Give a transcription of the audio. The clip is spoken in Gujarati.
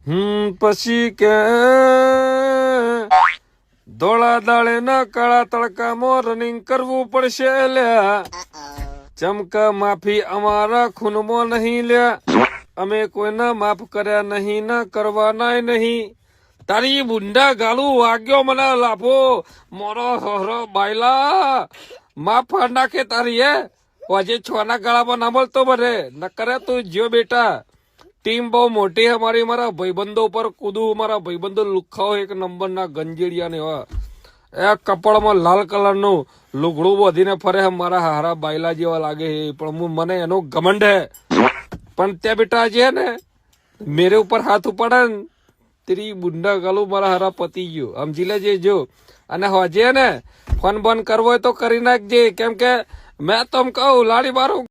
પછી કે ધોળા દાળે ના કાળા તડકામાં રનિંગ કરવું પડશે લ્યા. ચમકા માફી અમારા ખૂનમાં નહીં લ્યા. અમે કોઈના માફ કર્યા નહીં ના કરવાના નહીં. તારી બુંડા ગાલું વાગ્યો મને લાભો મોરો હરો બાયલા માફ નાખે તારી હે આજે છોના ગાળામાં ના બોલતો બરે ન કરે તું જ્યો બેટા. ટીમ બહુ મોટી હે મારી. મારા ભાઈબંધો ઉપર કૂદું. મારા ભાઈબંધો લુખાઓ એક નંબર ના ગંજેડિયા ને એ કપડમાં લાલ કલર નું લુગડું બધીને ફરે હે. મારા હારા બાયલા જેવા લાગે હે પણ મને એનો ઘમંડ હે. પણ ત્યાં બેટા જે ને મેરે ઉપર હાથ ઉપાડે ને તેરી બુંડા ગાલું મારા હારા પતી ગયો સમજી લેજે. જો અને હોજે ને ફોન બંધ કરવો હોય તો કરી નાખજે કેમ કે મેં તમ કહું લાડી મારું